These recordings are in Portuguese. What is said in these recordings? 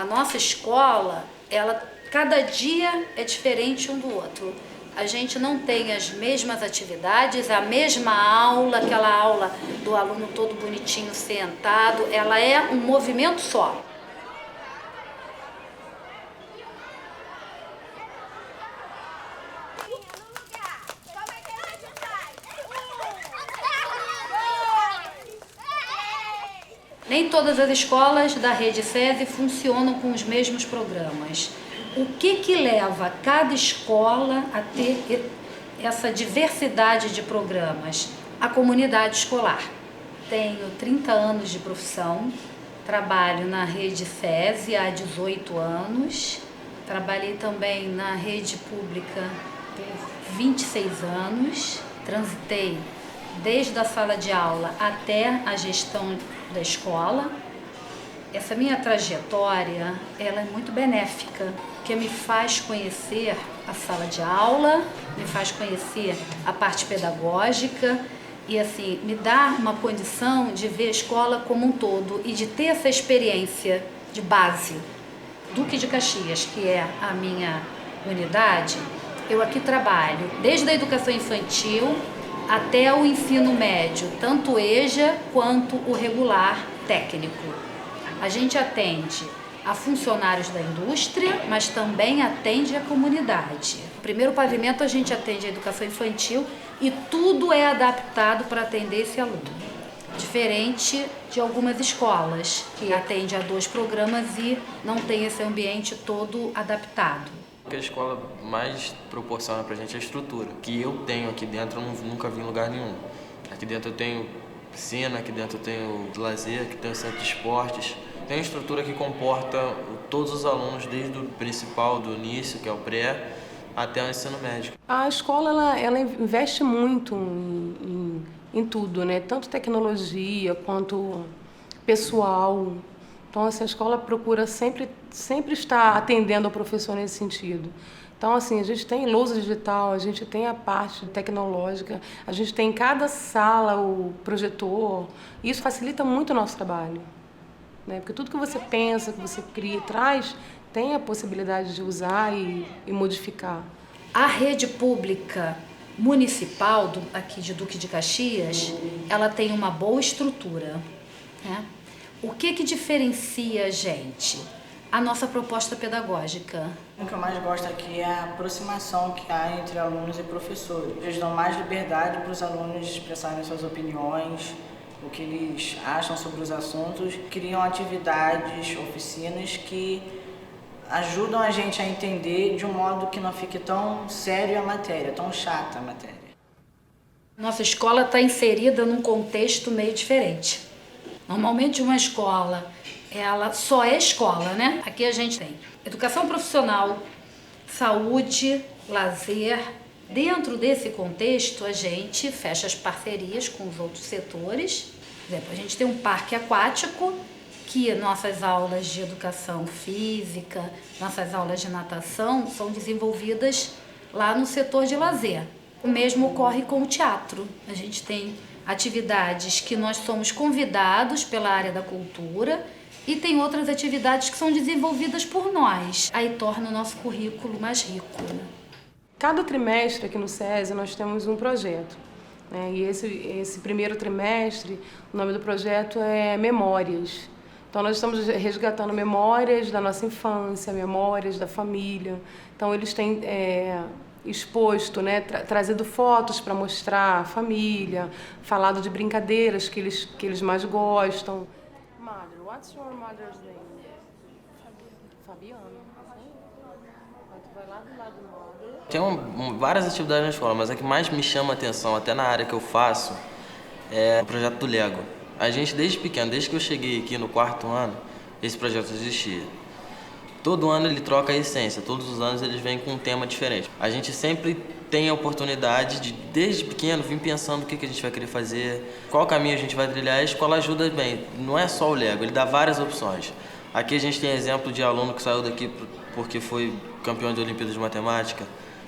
A nossa escola, cada dia é diferente um do outro. A gente não tem as mesmas atividades, a mesma aula, aquela aula do aluno todo bonitinho sentado, ela é um movimento só. Nem todas as escolas da rede SESI funcionam com os mesmos programas. O que leva cada escola a ter essa diversidade de programas? A comunidade escolar. Tenho 30 anos de profissão, trabalho na rede SESI há 18 anos, trabalhei também na rede pública por 26 anos, transitei desde a sala de aula até a gestão da escola. Essa minha trajetória, ela é muito benéfica, porque me faz conhecer a sala de aula, me faz conhecer a parte pedagógica e assim, me dá uma condição de ver a escola como um todo e de ter essa experiência de base. Duque de Caxias, que é a minha unidade, eu aqui trabalho desde a educação infantil até o ensino médio, tanto o EJA quanto o regular técnico. A gente atende a funcionários da indústria, mas também atende a comunidade. No primeiro pavimento a gente atende a educação infantil e tudo é adaptado para atender esse aluno. Diferente de algumas escolas que atendem a 2 programas e não tem esse ambiente todo adaptado. O que a escola mais proporciona pra gente é a estrutura. O que eu tenho aqui dentro eu nunca vi em lugar nenhum. Aqui dentro eu tenho piscina, aqui dentro eu tenho lazer, aqui tenho centro de esportes. Tem uma estrutura que comporta todos os alunos, desde o principal, do início, que é o pré, até o ensino médio. A escola ela investe muito em tudo, né? Tanto tecnologia quanto pessoal. Então, assim, a escola procura sempre estar atendendo ao professor nesse sentido. Então, assim, a gente tem lousa digital, a gente tem a parte tecnológica, a gente tem em cada sala o projetor. E isso facilita muito o nosso trabalho, né? Porque tudo que você pensa, que você cria, traz, tem a possibilidade de usar e modificar. A rede pública municipal aqui de Duque de Caxias, ela tem uma boa estrutura, né? O que diferencia a gente? A nossa proposta pedagógica. O que eu mais gosto aqui é a aproximação que há entre alunos e professores. Eles dão mais liberdade para os alunos expressarem suas opiniões, o que eles acham sobre os assuntos. Criam atividades, oficinas que ajudam a gente a entender de um modo que não fique tão sério a matéria, tão chata a matéria. Nossa escola está inserida num contexto meio diferente. Normalmente uma escola, ela só é escola, né? Aqui a gente tem educação profissional, saúde, lazer. Dentro desse contexto, a gente fecha as parcerias com os outros setores. Por exemplo, a gente tem um parque aquático, que nossas aulas de educação física, nossas aulas de natação são desenvolvidas lá no setor de lazer. O mesmo ocorre com o teatro. A gente tem atividades que nós somos convidados pela área da cultura e tem outras atividades que são desenvolvidas por nós. Aí torna o nosso currículo mais rico. Cada trimestre aqui no SESI nós temos um projeto, né? E esse primeiro trimestre, o nome do projeto é Memórias. Então nós estamos resgatando memórias da nossa infância, memórias da família. Então eles têm exposto, né, trazido fotos para mostrar a família, falado de brincadeiras que eles mais gostam. Mother, what's your mother's name? Fabiana. Tu vai lá do lado do mother. Tem várias atividades na escola, mas a que mais me chama a atenção, até na área que eu faço, é o projeto do Lego. A gente, desde pequeno, desde que eu cheguei aqui no 4º ano, esse projeto existia. Todo ano ele troca a essência, todos os anos eles vêm com um tema diferente. A gente sempre tem a oportunidade de, desde pequeno, vir pensando o que a gente vai querer fazer, qual caminho a gente vai trilhar. A escola ajuda bem, não é só o Lego, ele dá várias opções. Aqui a gente tem exemplo de aluno que saiu daqui porque foi campeão de Olimpíadas de Matemática.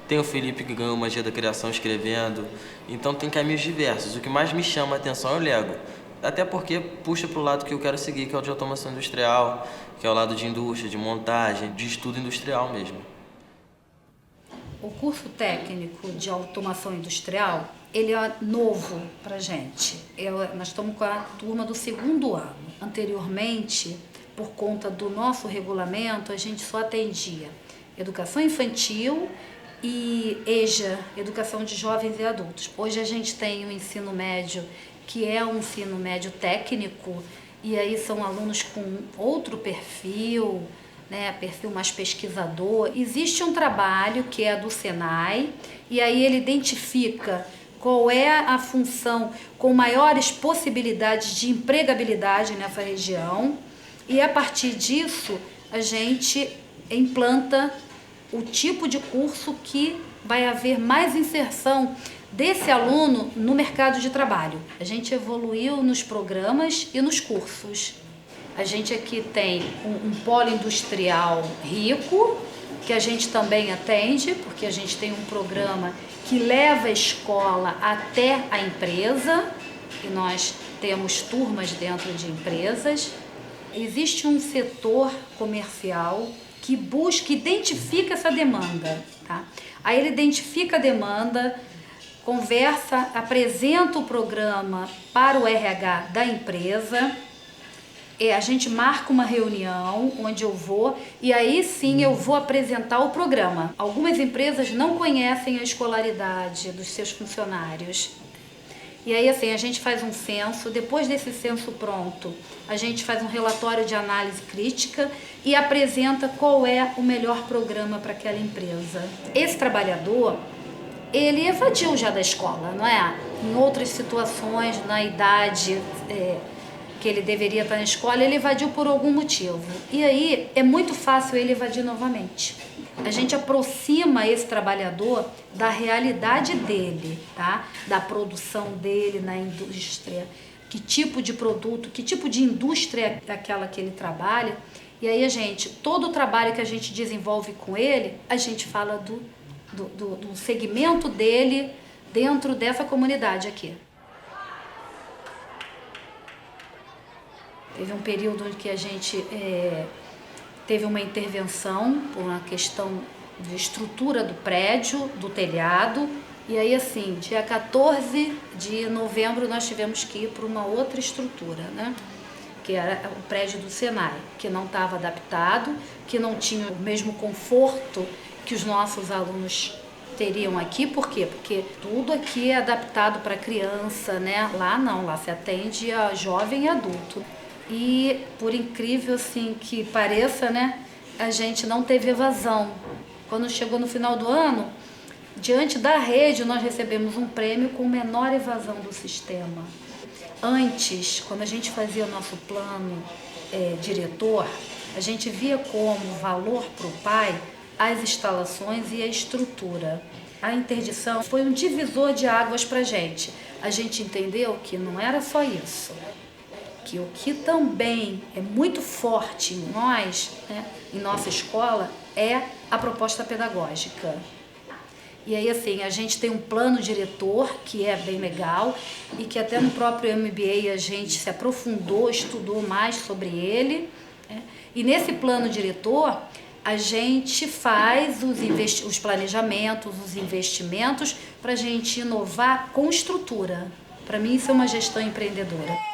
Tem o Felipe que ganhou magia da criação escrevendo. Então tem caminhos diversos. O que mais me chama a atenção é o Lego. Até porque puxa para o lado que eu quero seguir, que é o de automação industrial, que é o lado de indústria, de montagem, de estudo industrial mesmo. O curso técnico de automação industrial, ele é novo para a gente. Nós estamos com a turma do 2º ano. Anteriormente, por conta do nosso regulamento, a gente só atendia educação infantil e EJA, educação de jovens e adultos. Hoje a gente tem o ensino médio, que é um ensino médio técnico, e aí são alunos com outro perfil, né, perfil mais pesquisador. Existe um trabalho que é do Senai, e aí ele identifica qual é a função com maiores possibilidades de empregabilidade nessa região, e a partir disso a gente implanta o tipo de curso que vai haver mais inserção desse aluno no mercado de trabalho. A gente evoluiu nos programas e nos cursos. A gente aqui tem um polo industrial rico, que a gente também atende, porque a gente tem um programa que leva a escola até a empresa, e nós temos turmas dentro de empresas. Existe um setor comercial que busca, identifica essa demanda, tá? Aí ele identifica a demanda, conversa, apresenta o programa para o RH da empresa, a gente marca uma reunião onde eu vou, e aí sim eu vou apresentar o programa. Algumas empresas não conhecem a escolaridade dos seus funcionários. E aí assim, a gente faz um censo, depois desse censo pronto, a gente faz um relatório de análise crítica e apresenta qual é o melhor programa para aquela empresa. Esse trabalhador, ele evadiu já da escola, não é? Em outras situações, na idade que ele deveria estar na escola, ele evadiu por algum motivo. E aí é muito fácil ele evadir novamente. A gente aproxima esse trabalhador da realidade dele, tá? Da produção dele na indústria, que tipo de produto, que tipo de indústria é aquela que ele trabalha. E aí todo o trabalho que a gente desenvolve com ele, a gente fala do segmento dele dentro dessa comunidade aqui. Teve um período em que a gente teve uma intervenção por uma questão de estrutura do prédio, do telhado, e aí assim, dia 14 de novembro nós tivemos que ir para uma outra estrutura, né? Que era o prédio do Senai, que não estava adaptado, que não tinha o mesmo conforto que os nossos alunos teriam aqui. Por quê? Porque tudo aqui é adaptado para criança, né? Lá não, lá se atende a jovem e adulto. E por incrível assim que pareça, né, a gente não teve evasão. Quando chegou no final do ano, diante da rede, nós recebemos um prêmio com menor evasão do sistema. Antes, quando a gente fazia o nosso plano diretor, a gente via como valor para o pai as instalações e a estrutura. A interdição foi um divisor de águas para a gente. A gente entendeu que não era só isso. Que o que também é muito forte em nós, né, em nossa escola, é a proposta pedagógica. E aí, assim, a gente tem um plano diretor que é bem legal e que até no próprio MBA a gente se aprofundou, estudou mais sobre ele, né? E nesse plano diretor a gente faz os planejamentos, os investimentos para a gente inovar com estrutura. Para mim isso é uma gestão empreendedora.